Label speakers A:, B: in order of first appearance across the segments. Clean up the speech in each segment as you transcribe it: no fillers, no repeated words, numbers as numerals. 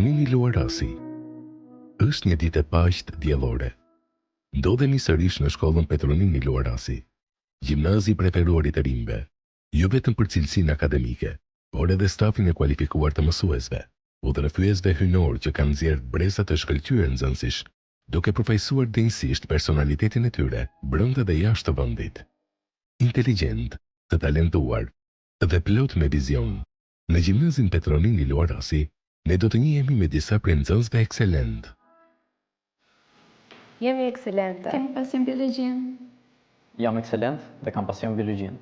A: Petronini Luarasi. Është një ditë e paqët diellore. Ndodhemi sërish në shkollën Petronini Luarasi, gjimnazi i preferuarit të rinjve, jo vetëm për cilësinë akademike, por edhe stafin e kualifikuar të mësuesve, udhëheqësve hynor që kanë nxjerrë breza të shkëlqyer nxënësish, duke përfaqësuar denjësisht personalitetin e tyre brenda dhe jashtë të vendit. Inteligjent, të talentuar dhe plot me vizion. Në gjimnazin Petronini Luarasi, ne do të njihemi me disa prej nxënësve ekselent.
B: Jemi ekselente.
C: Kemi pasion biologjin.
D: Jam ekselent dhe kam pasion biologjin.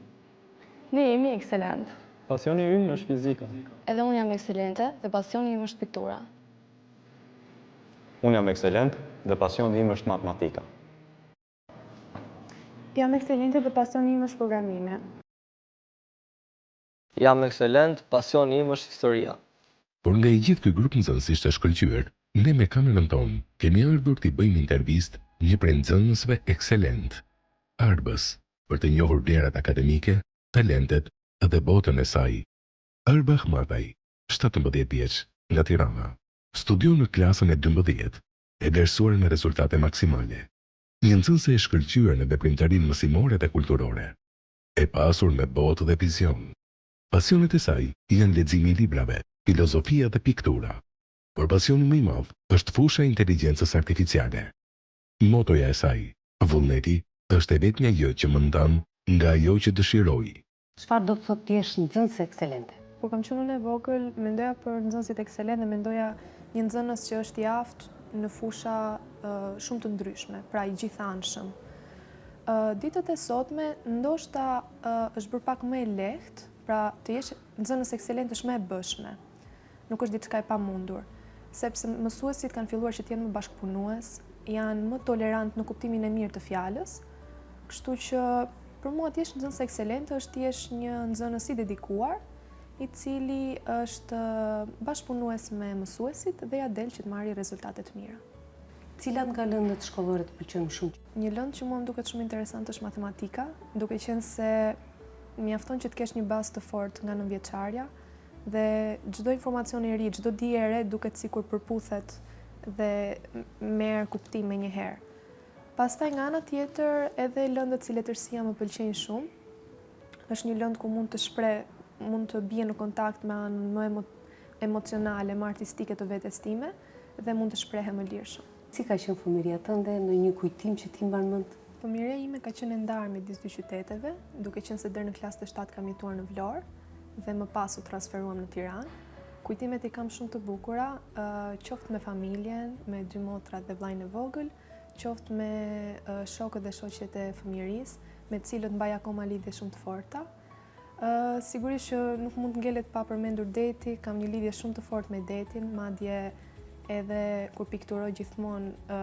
B: Ne jemi ekselent.
D: Pasioni ymë është fizika.
B: Edhe unë jam ekselente dhe pasioni im është piktura.
E: Unë jam ekselent dhe pasioni im është matematika.
C: Jam ekselente dhe pasioni im është programimi.
F: Jam ekselent, pasioni im është historia.
A: Por nga i gjithë ky grup nxënësish të shkëlqyer, ne me kamerën tonë kemi ardhur t'i bëjmë intervistë një prej nxënësve ekselent, Arbës, për të njohur vlerat akademike, talentet dhe botën e saj. Arba Ahmataj, 17 vjeç, nga Tirana, studion në klasën e 12, e vlerësuar me rezultate maksimale. Një nxënëse e shkëlqyer në veprimtarinë mësimore dhe kulturore, e pasur me botë dhe vizion. Pasionet e saj janë leximi i librave, filozofia dhe piktura. Por pasioni më i madh është fusha e inteligjencës artificiale. Motoja e saj, vullneti, është e vetmja gjë që më ndan nga ajo që dëshiroj.
G: Çfarë do të thotë ti je nxënëse ekselente?
C: Kur kam qenë e vogël, mendoja për nxënësit ekselent dhe mendoja një nxënës që është i aftë në fusha shumë të ndryshme, pra i gjithanshëm. Ditët e sotme ndoshta është bërë pak më e lehtë, pra të jesh nxënës ekselent është më e bëshme. Nuk është diçka e pamundur, sepse mësuesit kanë filluar që të jenë më bashkëpunues, janë më tolerant në kuptimin e mirë të fjalës, kështu që për mua të jesh nxënës ekselente është të jesh një nxënës i dedikuar, i cili është bashkëpunues me mësuesit dhe ja del që të marrë rezultate të mira.
G: Cilat nga lëndët shkollore të pëlqen më shumë?
C: Një lëndë që mua më duket shumë interesante është matematika, duke qenë se mjafton që të kesh një bazë të fortë nga nënvjeçarja dhe çdo informacion i ri, çdo dije e re duket sikur përputhet dhe merr kuptim me një herë. Pastaj nga ana tjetër edhe lëndët si letërsia më pëlqejnë shumë. Është një lëndë ku mund të bie në kontakt me anën më emocionale, më artistike të vetes time dhe mund të shprehem më lirshëm.
G: Si ka qenë fëmijëria tënde, në një kujtim që ti mban mend?
C: Fëmijëria ime ka qenë e ndarë midis dy qyteteve, duke qenë se deri në klasën e 7 kam jetuar në Vlorë dhe më pas u transferuam në Tiranë. Kujtimet i kam shumë të bukura, qoftë me familjen, me dy motrat dhe vllajën e vogël, qoftë me shokët dhe shoqjet e fëmijërisë, me të cilët mbaj akoma lidhje shumë të forta. Sigurisht që nuk mund të ngelet pa përmendur deti, kam një lidhje shumë të fortë me detin, madje edhe kur pikturoj gjithmonë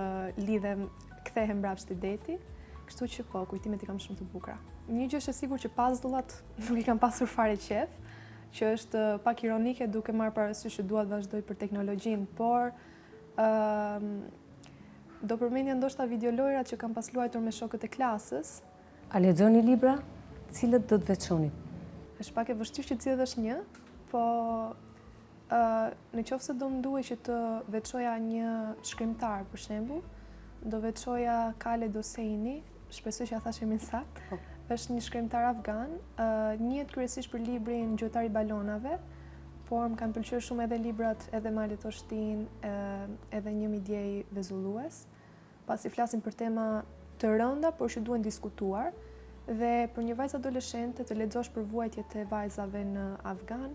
C: kthehem mbrapsht te deti. Kështu që po, kujtimet i kam shumë të bukura. Një gjë është e sigurt që puzzle-llat nuk i kam pasur fare qef, që është pak ironike duke marrë parasysh që dua të vazhdoj për teknologjinë, por do përmendja ndoshta videolojrat që kam pas luajtur me shokët e klasës.
G: A lexoni libra? Cilët do të veçoni?
C: Është pak e vështirë që të zgjedhësh një, po në qoftë se do më duhej që të veçoja një shkrimtar, për shembull, do veçoja Khaled Hosseini, shpresoj që a thash emrin saktë. Është një shkrimtar afgan, njihet kryesisht për librin Gjotari i balonave, por më kanë pëlqyer shumë edhe librat edhe Malet Oshtin, edhe Një midjej vezullues. Pasi flasin për tema të rënda, por që duhen diskutuar, dhe për një vajzë adoleshente të lexosh për vuajtjet e vajzave në Afgan,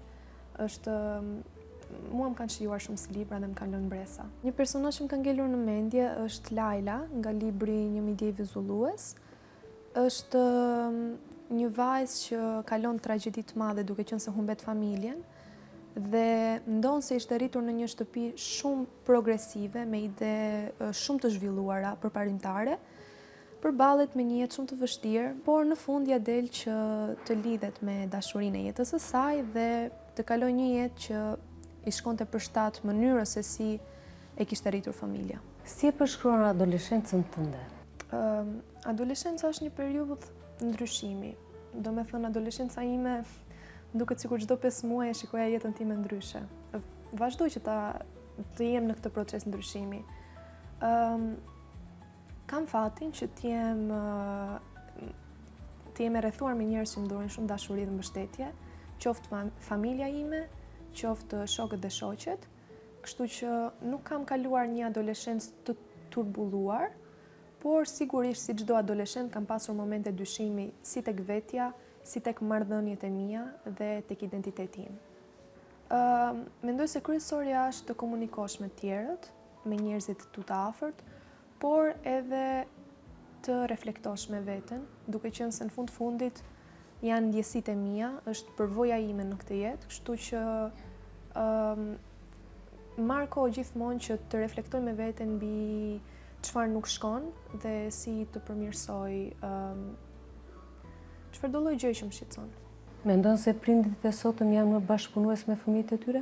C: mua më kanë shijuar shumë si libra dhe më kanë lënë bresa. Një personazh që më ka ngelur në mendje është Laila, nga libri Një midjej vezullues. Është një vajzë që kalon tragjedi të madhe duke qenë se humbet familjen dhe ndonë se ishte rritur në një shtëpi shumë progresive, me ide shumë të zhvilluara përparimtare, përballet me një jetë shumë të vështirë, por në fund ja del që të lidhet me dashurinë e jetës së saj dhe të kalojë një jetë që i shkonte përshtat mënyrës se si e kishte rritur familja.
G: Si e përshkruan adoleshencën tënde?
C: Adoleshenca është një periudhë ndryshimi. Do me thënë, adoleshenca ime duket sikur çdo 5 muaj e shikoja jetën time ndryshe. Vazhdoj që ta të jem në këtë proces ndryshimi. Kam fatin që t'jem e rrethuar me njerëz që më dhuron shumë dashuri dhe mbështetje, qoftë familja ime, qoftë shokët dhe shoqet, kështu që nuk kam kaluar një adoleshencë të turbulluar, por sigurisht si çdo adoleshent kam pasur momente dyshimi si tek vetja, si tek marrëdhëniet e mia dhe tek identiteti im. Mendoj se kryesorja është të komunikosh me tjerët, me njerëzit tu të afërt, por edhe të reflektosh me veten, duke qenë se në fundit janë ndjesitë e mia, është përvoja ime në këtë jetë, kështu që marr kohë gjithmonë që të reflektoj me veten mbi çfarë nuk shkon dhe si të përmirësoj çfarëdo lloj gjëje që më shqetëson.
G: Mendon se prindrit e sotëm janë më bashkëpunues me fëmijët e tyre?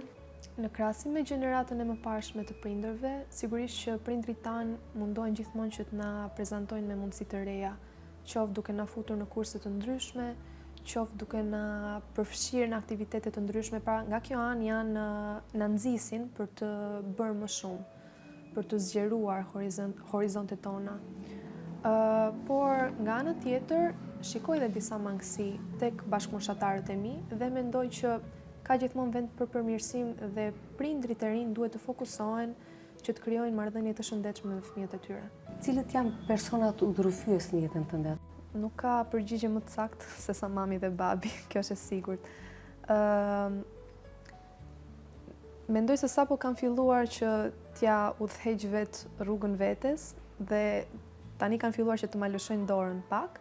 C: Në krahasim me gjeneratën e mëparshme të prindërve, sigurisht që prindrit tanë mundohen gjithmonë që të na prezantojnë me mundësi të reja, qoftë duke na futur në kurse të ndryshme, qoftë duke na përfshirë në aktivitete të ndryshme, pra nga kjo anë janë na nxisin për të bërë më shumë, për të zgjeruar horizontet tona. Por nga ana tjetër, shikoj dhe disa mangësi tek bashkëmoshatarët e mi dhe mendoj që ka gjithmonë vend për përmirësim dhe prindrit e rinj duhet të fokusohen që të krijojnë marrëdhënie të shëndetshme me fëmijët e tyre.
G: Cilët janë personat udhërrëfyes në jetën tënde?
C: Nuk ka përgjigje më të saktë se sa mami dhe babi, kjo është e sigurt. Mendoj se sapo kam filluar që t'ja udhëheq vetë rrugën vetes dhe tani kanë filluar që të ma lëshojnë dorën pak,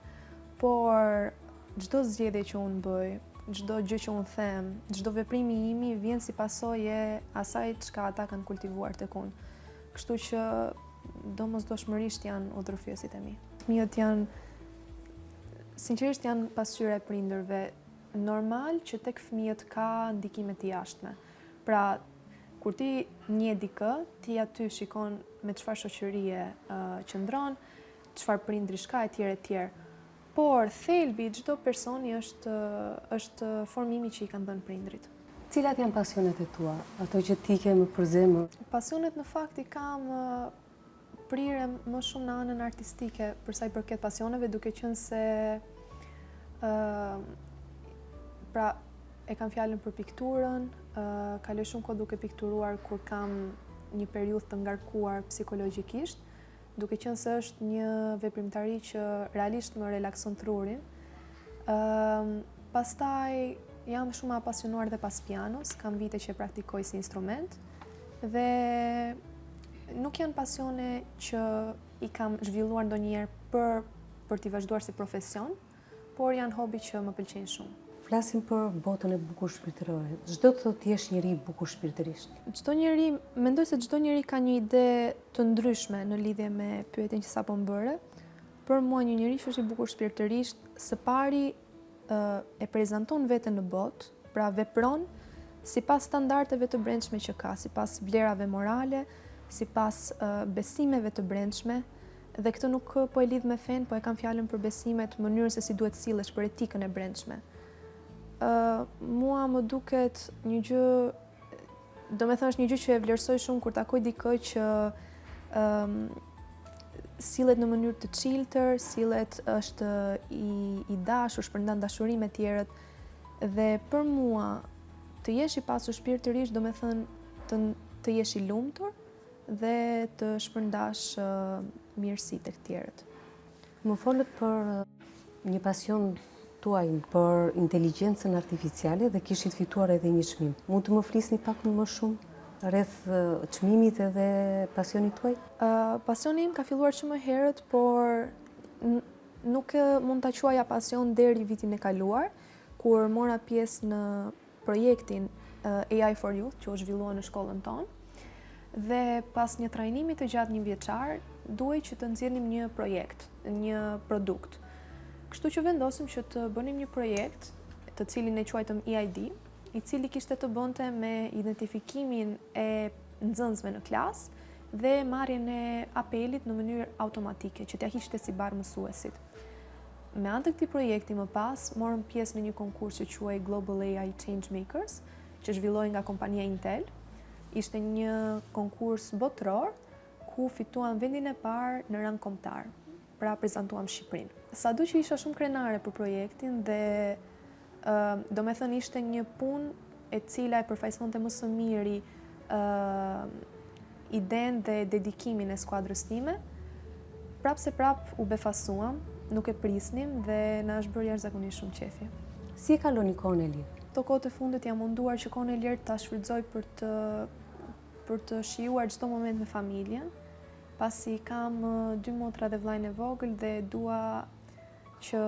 C: por çdo zgjedhje që unë bëj, çdo gjë që unë them, çdo veprimi imi vjen si pasojë asaj çka ata kanë kultivuar tek unë. Kështu që domosdoshmërisht janë udhërrëfyesit e mi. Fëmijët sinqerisht janë pasqyra e prindërve. Normal që tek fëmijët ka ndikime të jashtme. Pra, kur ti njeh dikë, ti aty shikon me çfarë shoqërie qëndron, çfarë prindrish ka etj. Por thelbi i çdo personi është formimi që i kanë dhënë prindrit.
G: Cilat janë pasionet e tua, ato që ti ke më për zemër?
C: Pasionet në fakt i kam prirë më shumë në anën artistike për sa i përket pasioneve, duke qenë se pra e kam fjalën për pikturën, kaloj shumë kohë duke pikturuar kur kam një periudhë të ngarkuar psikologjikisht, duke qenë se është një veprimtari që realisht më relakson trurin. Pastaj jam shumë apasionuar dhe pas pianos, kam vite që e praktikoj si instrument dhe nuk janë pasione që i kam zhvilluar ndonjëherë për t'i vazhduar si profesion, por janë hobi që më pëlqejnë shumë.
G: Flasim për botën e bukur shpirtërore. Çdo të thotë jesh njeri i bukur shpirtërisht.
C: Mendoj se çdo njeri ka një ide të ndryshme në lidhje me pyetjen që sapo më bëre. Për mua një njeri që është i bukur shpirtërisht, së pari e prezanton veten në botë, pra vepron sipas standardeve të brendshme që ka, sipas vlerave morale, sipas besimeve të brendshme, dhe këtë nuk po e lidh me fen, po e kam fjalën për besimet, mënyrën se si duhet sillesh, për etikën e brendshme. Mua më duket një gjë, domethënë është një gjë që e vlerësoj shumë kur takoj dikë që sillet në mënyrë të chilltër, sillet është i dashur, shpërndan dashuri me tjerët, dhe për mua të jesh i pasur shpirtërisht domethënë të jesh i lumtur dhe të shpërndash mirësi tek tjerët.
G: Më folët për një pasion tuaj për inteligjencën artificiale dhe kishit fituar edhe një çmim. Mund të më flisni pak më shumë rreth çmimit edhe pasionit tuaj?
C: Pasioni im ka filluar që më herët, por nuk mund ta quaja pasion deri vitin e kaluar, kur mora pjesë në projektin AI for Youth, që u zhvillua në shkollën tonë. Dhe pas një trajnimi të gjatë një vjeçar, duhej që të nxjerrim një projekt, një produkt. Kështu që vendosëm që të bënim një projekt, të cilin e quajtëm EID, i cili kishte të bënte me identifikimin e nxënësve në klasë dhe marrjen e apelit në mënyrë automatike, që t'ja hiqte si barë mësuesit. Me anë të këtij projekti më pas, morëm pjesë në një konkurs që quhej Global AI Changemakers, që zhvilloi nga kompania Intel, ishte një konkurs botëror ku fituam vendin e parë në rang kombëtar. Pra prezantuam Shqipërinë. Sado që isha shumë krenare për projektin dhe do me thënë ishte një punë e cila e përfaqësonte më së miri idenë dhe dedikimin e skuadrës time, prap se prap u befasuam, nuk e prisnim dhe na është bërë jashtëzakonisht shumë qefi.
G: Si e kaloni kohën e lirë?
C: Këto kohët e fundit jam munduar që kohën e lirë ta shfrytëzoj për të shijuar çdo moment me familjen, pasi kam 2 motra dhe vllajën e vogël dhe dua që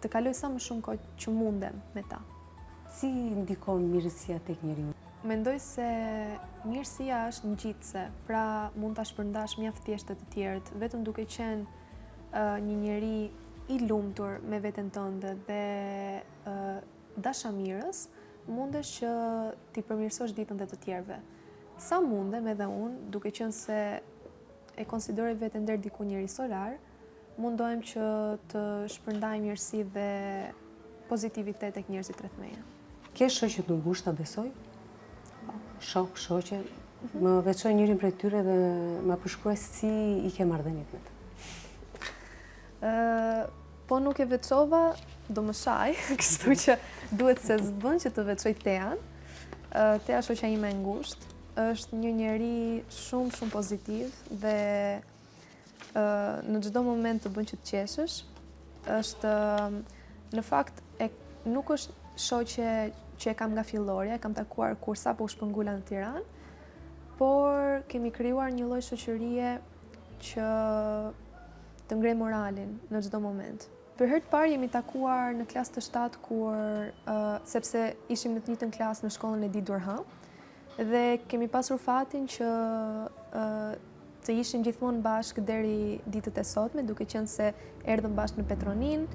C: të kaloj sa më shumë kohë që mundem me ta.
G: Si ndikon mirësia tek njeriu?
C: Mendoj se mirësia është ngjitse, pra mund ta shpërndash mjaft thjesht të tjerët, vetëm duke qenë një njeri i lumtur me veten tënde dhe dashamirës, mundesh që t'i përmirësosh ditën dhe të tjerëve. Sa mundem edhe unë, duke qenë se e konsideroj veten deri diku njeri solar, mundohem që të shpërndaj mirësi dhe pozitivitet tek njerëzit rreth meje.
G: Ke shoqe të ngushta, besoj? Shok, shoqe. Më veçoj njërin prej tyre dhe më përshkruaj si i ke marrëdhëniet me të.
C: Po nuk e veçova, do më shaj, kështu që duhet se s'bën që të veçoj Tean. Tea shoqja ime e ngushtë, është një njeri shumë pozitiv dhe në çdo moment të bën që të qeshësh. Është në fakt nuk është shoqe që e kam nga fillorja, e kam takuar kur sapo u shpërngula në Tiranë, por kemi krijuar një lloj shoqërie që të ngrej moralin në çdo moment. Për herë të parë jemi takuar në klasë të 7 sepse ishim në të njëjtën klasë në shkollën e Di Durham dhe kemi pasur fatin që të ishim gjithmonë bashkë deri ditët e sotme, duke qenë se erdhëm bashkë në Petronin,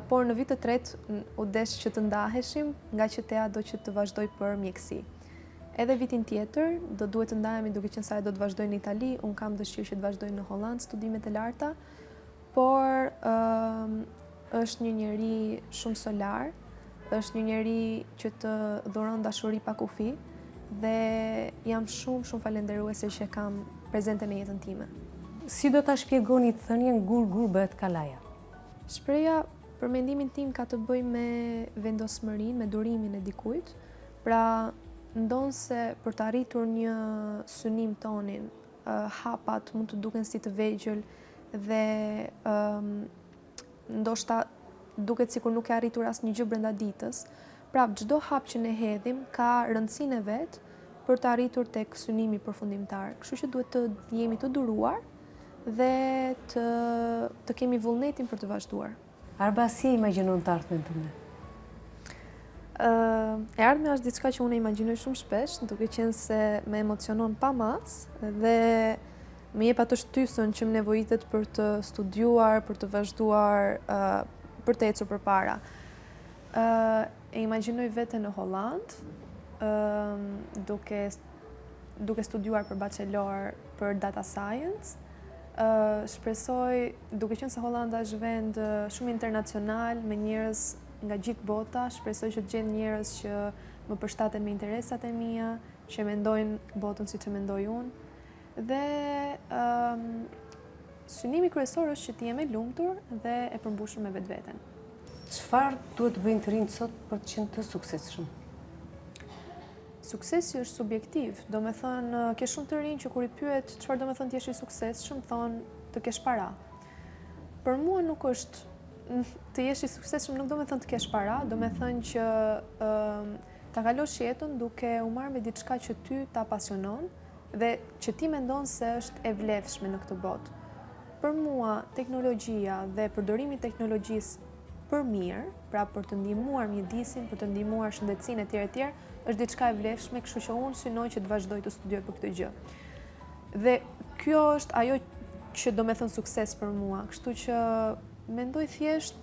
C: por në vit të tretë u desh që të ndaheshim, nga që Tea do që të vazhdoj për mjeksi. Edhe vitin tjetër do duhet të ndahemi duke qenë se ajo do të vazhdoj në Itali, unë kam dëshirë që të vazhdoj në Holland studimet e larta, por është një njeri shumë solar, është një njeri që të dhuron dashuri pa kufi dhe jam shumë falenderuese që e kam prezente në jetën time.
G: Si do ta shpjegoni thënien gur bëhet kalaja?
C: Shpreha për mendimin tim ka të bëjë me vendosmërinë, me durimin e dikujt. Pra, ndonë se për të arritur një synim tonin, hapat mund të duken si të vegjël dhe ndoshta duket sikur nuk e arritur asnjë gjë brenda ditës. Prap, çdo hap që ne hedhim ka rëndësinë e vet për të arritur tek synimi përfundimtar. Kështu që duhet të jemi të duruar dhe të kemi vullnetin për të vazhduar.
G: Arba, si e imagjinon të ardhmen tënde?
C: E ardhmja është diçka që unë e imagjinoj shumë shpesh, duke qenë se më emocionon pa mas dhe më jep atë shtysën që më nevojitet për të studiuar, për të vazhduar, për të ecur përpara. E imagjinoj veten në Holland, duke studiuar për bachelor për data science. Shpresoj, duke qenë se Holanda është vend shumë internacional, me njerëz nga gjithë bota, shpresoj që të gjend njerëz që më përshtaten me interesat e mia, që mendojnë botën siç e mendoj unë. Dhe synimi kryesor është që të jem e lumtur dhe e përmbushur me vetveten.
G: Çfarë duhet të bëjnë të rinjt sot për të qenë të suksesshëm?
C: Suksesi është subjektiv. Do me thënë, ke shumë të rinj që kur i pyet çfarë do me thënë të jesh i suksesshëm, thonë të kesh para. Për mua nuk është të jesh i suksesshëm, nuk do me thënë të kesh para, do me thënë që ta kalosh jetën duke u marrë me diçka që ty ta pasionon dhe që ti mendon se është e vlefshme në këtë botë. Për mua, teknologjia dhe përdorimi i teknologjisë për mirë, pra për të ndihmuar mjedisin, për të ndihmuar shëndetësinë etj, është diçka e vlefshme, kështu që unë synoj që të vazhdoj të studioj për këtë gjë. Dhe kjo është ajo që do me thënë sukses për mua, kështu që mendoj thjesht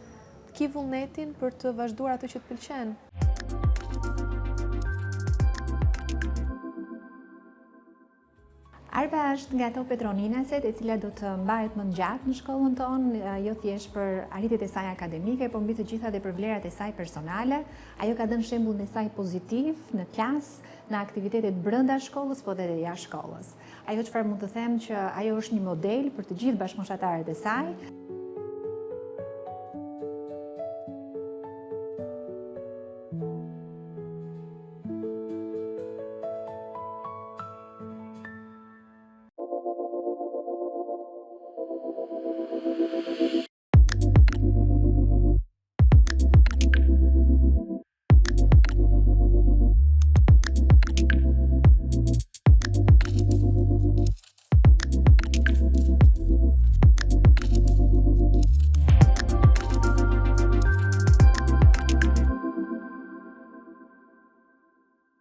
C: ki vullnetin për të vazhduar ato që të pëlqen.
H: Arba është nga ato petroninaset e cila do të mbahet më gjatë në shkollën tonë, jo thjesht për arritjet e saj akademike, por mbi të gjitha dhe për vlerat e saj personale. Ajo ka dhënë shembullin e saj pozitiv në klasë, në aktivitetet brenda shkollës, po edhe jashtë shkollës. Ajo çfarë mund të them që ajo është një model për të gjithë bashkëmoshataret e saj.